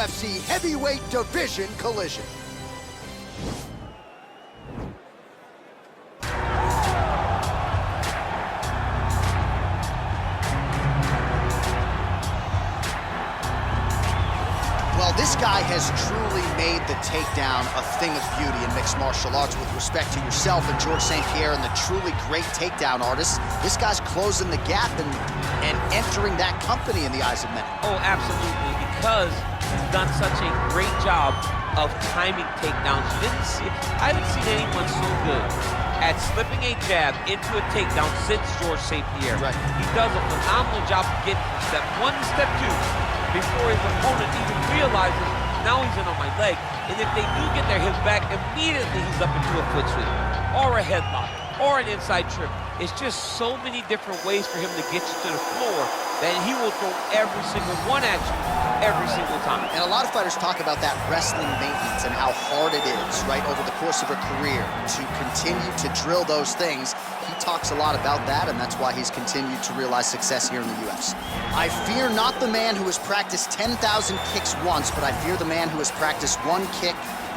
UFC heavyweight division collision. Well, this guy has truly made the takedown a thing of beauty in mixed martial arts. With respect to yourself and George St. Pierre and the truly great takedown artists, this guy's closing the gap and entering that company in the eyes of many. Oh, absolutely, because he's done such a great job of timing takedowns. I haven't seen anyone so good at slipping a jab into a takedown since George St. Pierre. Right. He does a phenomenal job of getting from step one to step two before his opponent even realizes, now he's in on my leg. And if they do get their hips back, immediately he's up into a foot sweep, or a headlock, or an inside trip. It's just so many different ways for him to get you to the floor that he will throw every single one at you every single time. And a lot of fighters talk about that wrestling maintenance and how hard it is, right, over the course of a career to continue to drill those things. He talks a lot about that, and that's why he's continued to realize success here in the UFC. I fear not the man who has practiced 10,000 kicks once, but I fear the man who has practiced one kick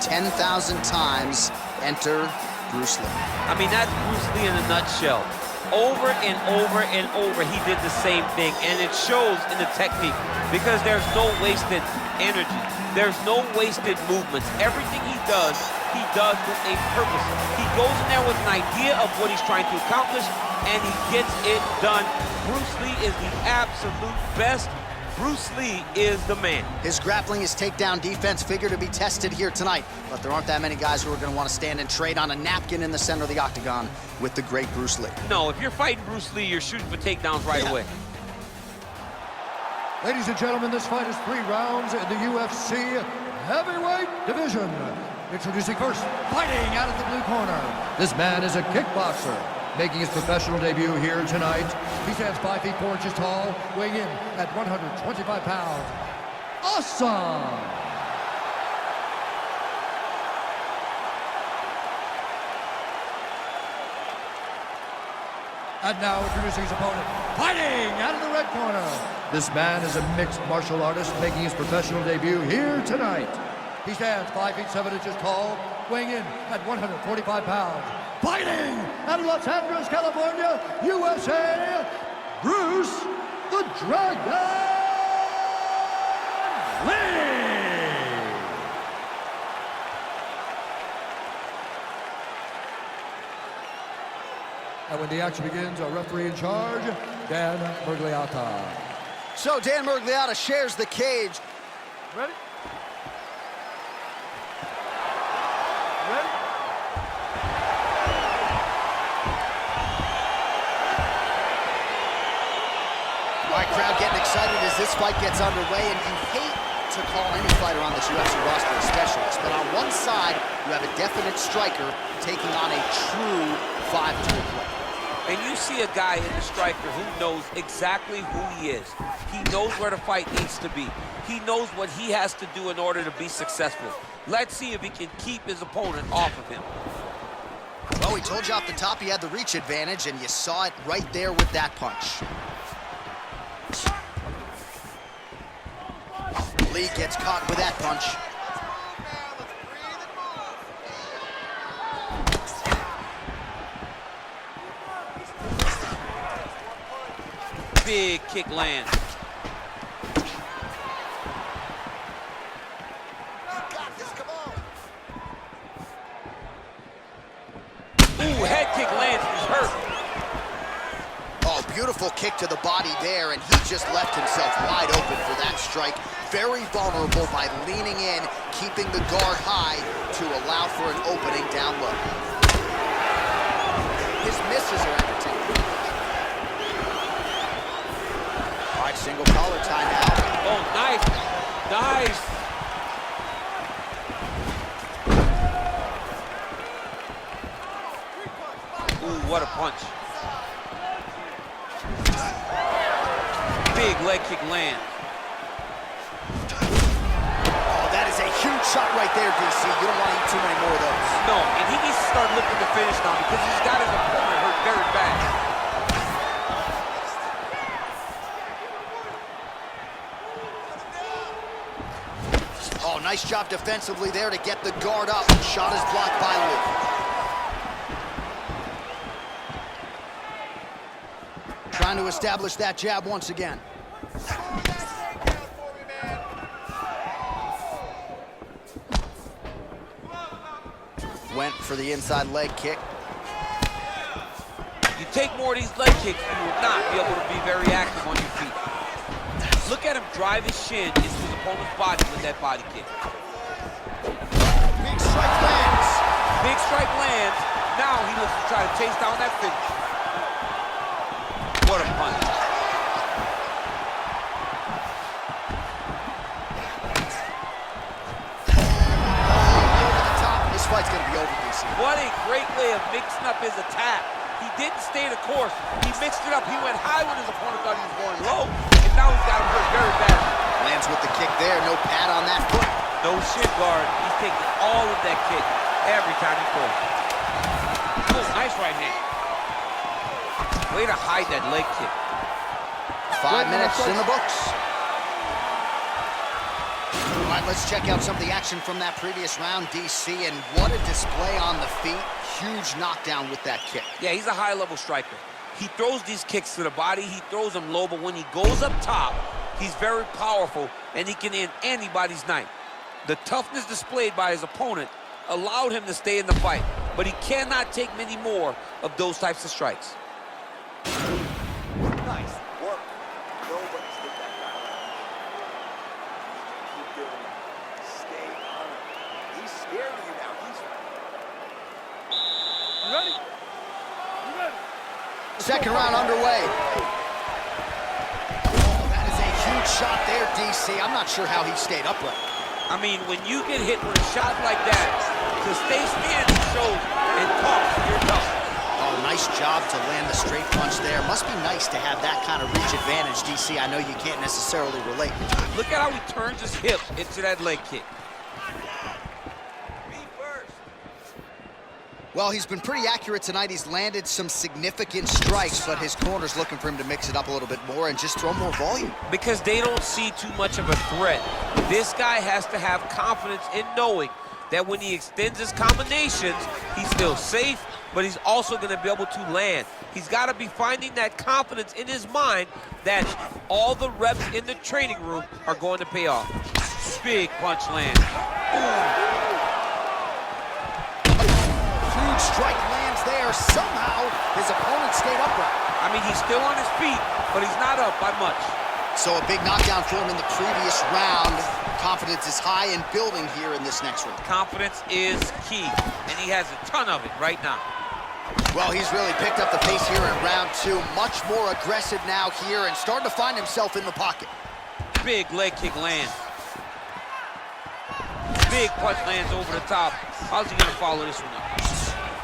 10,000 times. Enter Bruce Lee. I mean, that's Bruce Lee in a nutshell. Over and over and over, he did the same thing, and it shows in the technique because there's no wasted energy. There's no wasted movements. Everything he does with a purpose. He goes in there with an idea of what he's trying to accomplish, and he gets it done. Bruce Lee is the absolute best. Bruce Lee is the man. His grappling, his takedown defense figure to be tested here tonight, but there aren't that many guys who are going to want to stand and trade on a napkin in the center of the octagon with the great Bruce Lee. No, if you're fighting Bruce Lee, you're shooting for takedowns right away. Ladies and gentlemen, this fight is 3 rounds in the UFC heavyweight division. Introducing first, fighting out of the blue corner. This man is a kickboxer, making his professional debut here tonight. He stands 5 feet 4 inches tall, weighing in at 125 pounds. Awesome! And now introducing his opponent, fighting out of the red corner. This man is a mixed martial artist making his professional debut here tonight. He stands 5 feet 7 inches tall, weighing in at 145 pounds. Fighting out of Los Angeles, California, USA, Bruce the Dragon Lee! And when the action begins, our referee in charge, Dan Murgliata. So Dan Murgliata shares the cage. Ready? All right, crowd getting excited as this fight gets underway, and you hate to call any fighter on this UFC roster a specialist, but on one side, you have a definite striker taking on a true 5-tool player. And you see a guy in the striker who knows exactly who he is. He knows where the fight needs to be. He knows what he has to do in order to be successful. Let's see if he can keep his opponent off of him. Well, we told you off the top he had the reach advantage, and you saw it right there with that punch. Lee gets caught with that punch. Big kick lands. Ooh, head kick lands, he's hurt. Oh, beautiful kick to the body there, and he just left himself wide open for that strike. Very vulnerable by leaning in, keeping the guard high to allow for an opening down low. His misses are entertaining. All right, single collar timeout. Oh, nice, nice. Ooh, what a punch. Big leg kick land. Oh, that is a huge shot right there, DC. You don't want to eat too many more of those. No, and he needs to start looking to finish now because he's got his opponent hurt very bad. Nice job defensively there to get the guard up. Shot is blocked by Lee. Trying to establish that jab once again. Went for the inside leg kick. You take more of these leg kicks, you will not be able to be very active on your feet. Look at him drive his shin into his opponent's body with that body kick. Big strike lands. Big strike lands. Now he looks to try to chase down that finish. What a punch. This fight's gonna be over, DC. What a great way of mixing up his attack. He didn't stay the course. He mixed it up. He went high when his opponent thought he was going low. And now he's got him hurt very bad. Lands with the kick there. No pad on that foot. No shin guard. He's taking all of that kick every time he pulls. Oh, nice right hand. Way to hide that leg kick. 5 minutes in the books. All right, let's check out some of the action from that previous round, DC, and what a display on the feet. Huge knockdown with that kick. Yeah, he's a high-level striker. He throws these kicks to the body, he throws them low, but when he goes up top, he's very powerful, and he can end anybody's night. The toughness displayed by his opponent allowed him to stay in the fight, but he cannot take many more of those types of strikes. Nice work. Nobody's hit that guy. Keep doing it. Stay on him. He's scared of you now. You ready? You ready? Second round underway. Oh, that is a huge shot there, DC. I'm not sure how he stayed upright. I mean, when you get hit with a shot like that, to stay standing shows and talks to your tough. Oh, nice job to land the straight punch there. Must be nice to have that kind of reach advantage, DC. I know you can't necessarily relate. Look at how he turns his hip into that leg kick. Well, he's been pretty accurate tonight. He's landed some significant strikes, but his corner's looking for him to mix it up a little bit more and just throw more volume. Because they don't see too much of a threat. This guy has to have confidence in knowing that when he extends his combinations, he's still safe, but he's also going to be able to land. He's got to be finding that confidence in his mind that all the reps in the training room are going to pay off. Big punch land. Ooh. Huge strike lands there. Somehow, his opponent stayed upright. I mean, he's still on his feet, but he's not up by much. So a big knockdown for him in the previous round. Confidence is high and building here in this next round. Confidence is key, and he has a ton of it right now. Well, he's really picked up the pace here in round two. Much more aggressive now here and starting to find himself in the pocket. Big leg kick lands. Big punch lands over the top. How's he gonna follow this one up?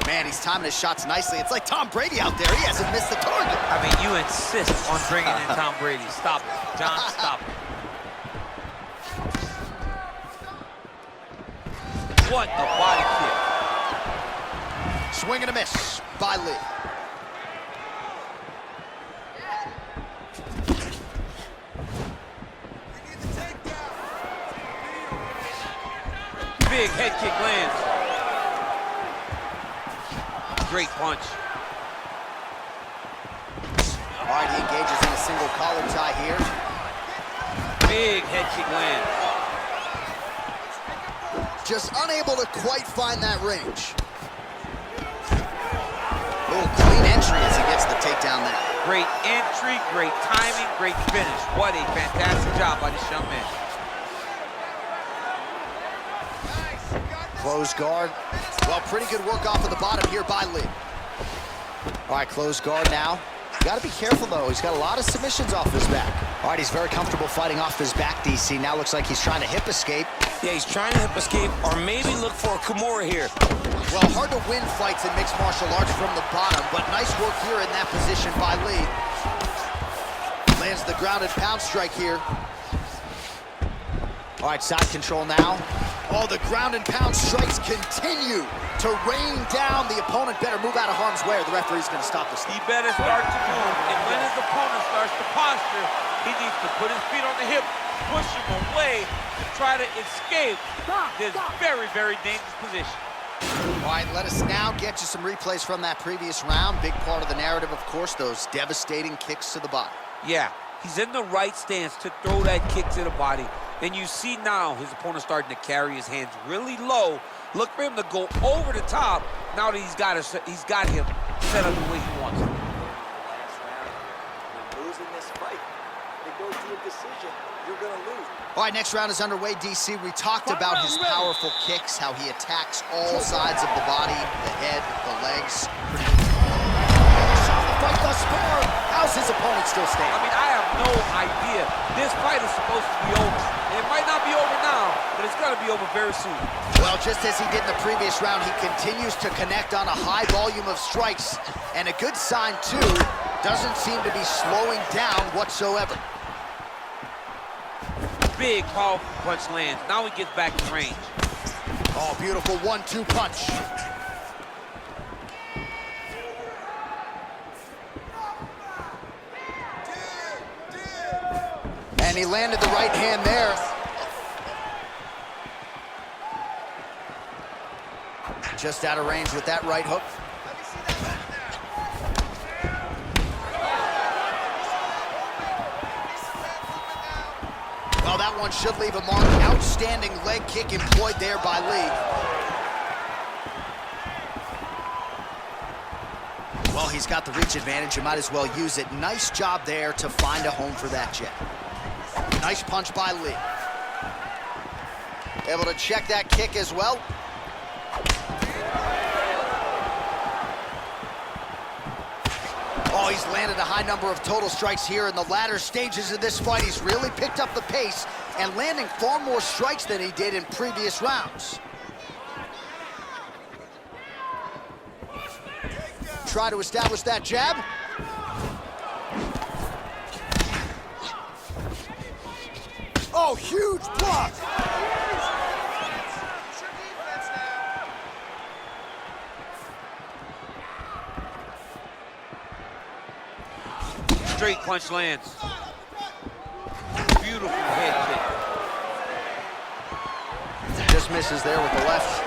Man, he's timing his shots nicely. It's like Tom Brady out there. He hasn't missed the target. I mean, you insist on bringing in Tom Brady. Stop it, John, stop it. What a body kick. Swing and a miss by Lee. Big head kick lands. Great punch. All right, he engages in a single collar tie here. Big head kick lands. Just unable to quite find that range. Oh, clean entry as he gets the takedown there. Great entry, great timing, great finish. What a fantastic job by this young man. Close guard. Well, pretty good work off of the bottom here by Lee. All right, close guard now. Got to be careful, though. He's got a lot of submissions off his back. All right, he's very comfortable fighting off his back, DC. Now looks like he's trying to hip escape. Yeah, he's trying to hip escape or maybe look for a Kimura here. Well, hard to win fights in mixed martial arts from the bottom, but nice work here in that position by Lee. Lands the grounded pound strike here. All right, side control now. Oh, the ground and pound strikes continue to rain down. The opponent better move out of harm's way or the referee's going to stop this. He better start to move, and when his opponent starts to posture, he needs to put his feet on the hip push him away to try to escape this very, very dangerous position. All right, let us now get you some replays from that previous round. Big part of the narrative, of course, those devastating kicks to the body. Yeah, he's in the right stance to throw that kick to the body. And you see now his opponent starting to carry his hands really low. Look for him to go over the top now that he's got him set up the way he wants him. Last round, when losing this fight, it goes to a decision. You're going to lose. All right, next round is underway, DC. We talked about his powerful kicks, how he attacks all sides of the body, the head, the legs. The fight thus far. How's his opponent still standing? I mean, I have no idea. This fight is supposed to be over. It might not be over now, but it's going to be over very soon. Well, just as he did in the previous round, he continues to connect on a high volume of strikes. And a good sign, too, doesn't seem to be slowing down whatsoever. Big, powerful punch lands. Now he gets back in range. Oh, beautiful 1-2 punch. And he landed the right hand there. Just out of range with that right hook. Well, that one should leave a mark. Outstanding leg kick employed there by Lee. Well, he's got the reach advantage. You might as well use it. Nice job there to find a home for that jab. Nice punch by Lee. Able to check that kick as well. Oh, he's landed a high number of total strikes here in the latter stages of this fight. He's really picked up the pace and landing far more strikes than he did in previous rounds. Try to establish that jab. Oh, huge block. Straight punch lands. Beautiful head kick. Just misses there with the left.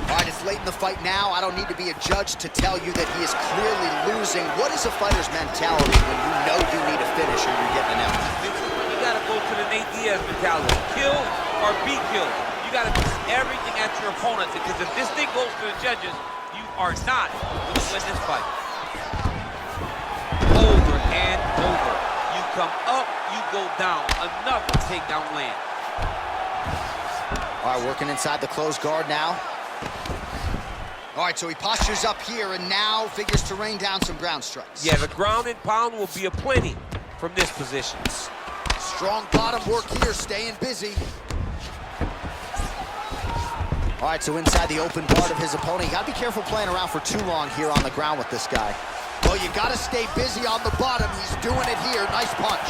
All right, it's late in the fight now. I don't need to be a judge to tell you that he is clearly losing. What is a fighter's mentality when you know you need a finish or you're getting an out? You gotta go to the Nate Diaz mentality. Kill or be killed. You gotta do everything at your opponent, because if this thing goes to the judges, you are not going to win this fight. Over and over. You come up, you go down. Another takedown land. All right, working inside the closed guard now. All right, so he postures up here and now figures to rain down some ground strikes. Yeah, the ground and pound will be aplenty from this position. Strong bottom work here, staying busy. All right, so inside the open guard of his opponent. You gotta be careful playing around for too long here on the ground with this guy. Well, you gotta stay busy on the bottom. He's doing it here. Nice punch.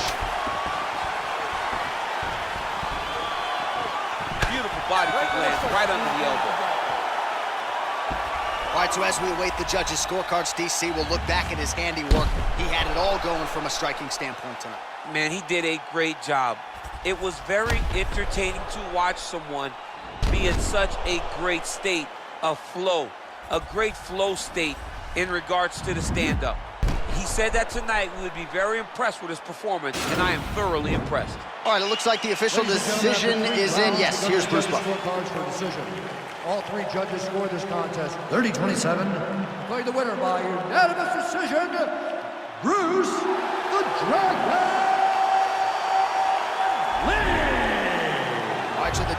Beautiful body kick lands right under the elbow. All right, so as we await the judges' scorecards, DC will look back at his handiwork. He had it all going from a striking standpoint tonight. Man, he did a great job. It was very entertaining to watch someone be in such a great state of flow, a great flow state in regards to the stand-up. He said that tonight we would be very impressed with his performance, and I am thoroughly impressed. All right, it looks like the official decision is in. Yes, here's Bruce Buffer. Scorecards for decision. All three judges scored this contest 30-27. Declaring the winner by unanimous decision, Bruce the Dragon Lee. All right, so the